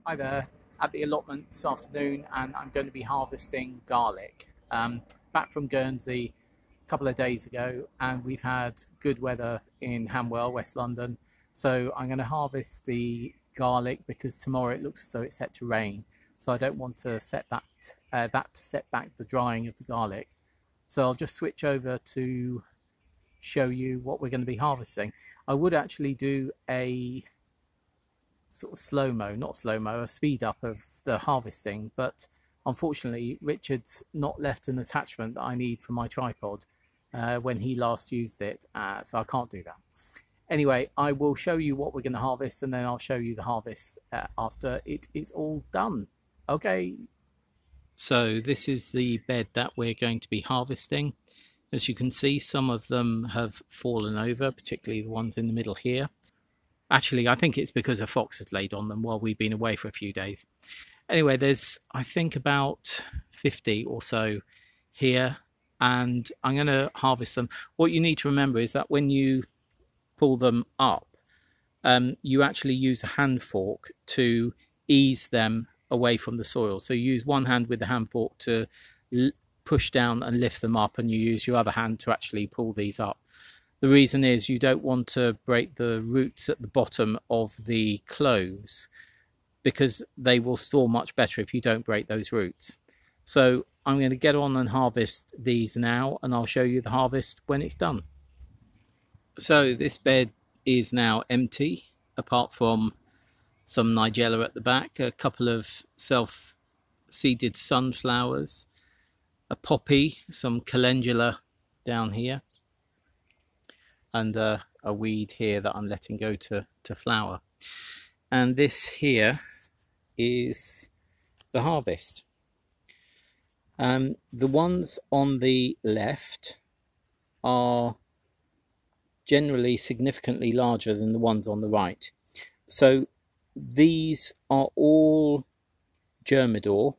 Hi there, at the allotment this afternoon, and I'm going to be harvesting garlic. Back from Guernsey a couple of days ago, and we've had good weather in Hamwell, West London. So I'm going to harvest the garlic because tomorrow it looks as though it's set to rain. So I don't want to set that to set back the drying of the garlic. So I'll just switch over to show you what we're going to be harvesting. I would actually do a sort of a speed up of the harvesting, but unfortunately Richard's not left an attachment that I need for my tripod when he last used it, so I can't do that. Anyway, I will show you what we're going to harvest, and then I'll show you the harvest after it is all done. Okay, so this is the bed that we're going to be harvesting. As you can see, some of them have fallen over, particularly the ones in the middle here. Actually, I think it's because a fox has laid on them while we've been away for a few days. Anyway, there's, I think, about 50 or so here, and I'm going to harvest them. What you need to remember is that when you pull them up, you actually use a hand fork to ease them away from the soil. So you use one hand with the hand fork to push down and lift them up, and you use your other hand to actually pull these up. The reason is you don't want to break the roots at the bottom of the cloves, because they will store much better if you don't break those roots. So I'm going to get on and harvest these now, and I'll show you the harvest when it's done. So this bed is now empty, apart from some nigella at the back, a couple of self-seeded sunflowers, a poppy, some calendula down here, and a weed here that I'm letting go to flower. And this here is the harvest. The ones on the left are generally significantly larger than the ones on the right. So these are all germador,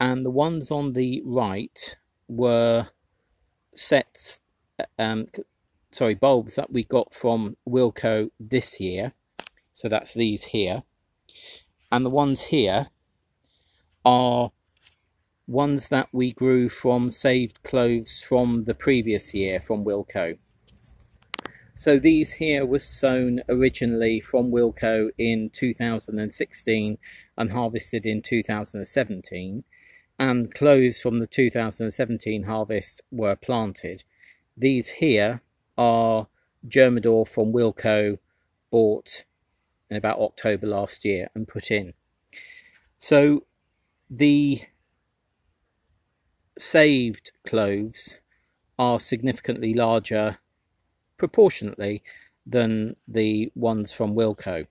and the ones on the right were bulbs that we got from Wilko this year. So that's these here. And the ones here are ones that we grew from saved cloves from the previous year from Wilko. So these here were sown originally from Wilko in 2016 and harvested in 2017. And cloves from the 2017 harvest were planted. These here are germador from Wilko, bought in about October last year and put in. So the saved cloves are significantly larger proportionately than the ones from Wilko.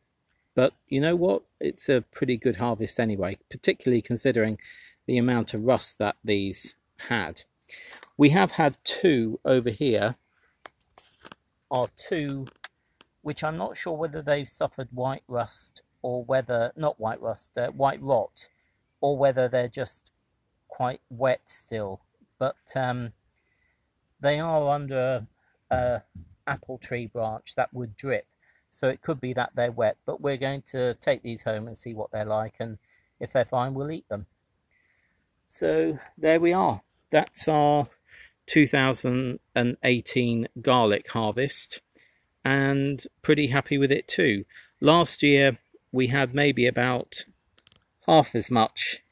But you know what? It's a pretty good harvest anyway, particularly considering the amount of rust that these had. We have had two over here, are two which I'm not sure whether they've suffered white rust or whether, not white rust, white rot, or whether they're just quite wet still. But they are under a apple tree branch that would drip, so it could be that they're wet. But we're going to take these home and see what they're like, and if they're fine, we'll eat them. So there we are. That's our 2018 garlic harvest, and pretty happy with it too. Last year we had maybe about half as much,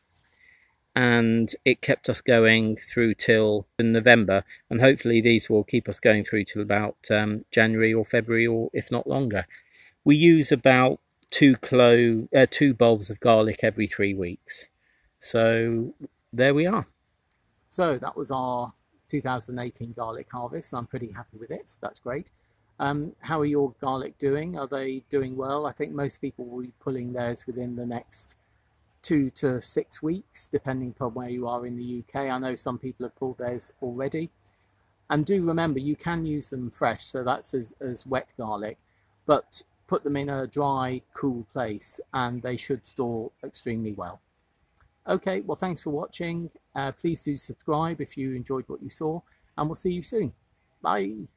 and it kept us going through till November, and hopefully these will keep us going through till about January or February, or if not longer. We use about two bulbs of garlic every 3 weeks. So there we are. So that was our 2018 garlic harvest. I'm pretty happy with it, so that's great. How are your garlic doing? Are they doing well? I think most people will be pulling theirs within the next 2 to 6 weeks, depending upon where you are in the UK. I know some people have pulled theirs already. And do remember, you can use them fresh, so that's as wet garlic, but put them in a dry, cool place and they should store extremely well. Okay, well, thanks for watching. Please do subscribe if you enjoyed what you saw, and we'll see you soon. Bye.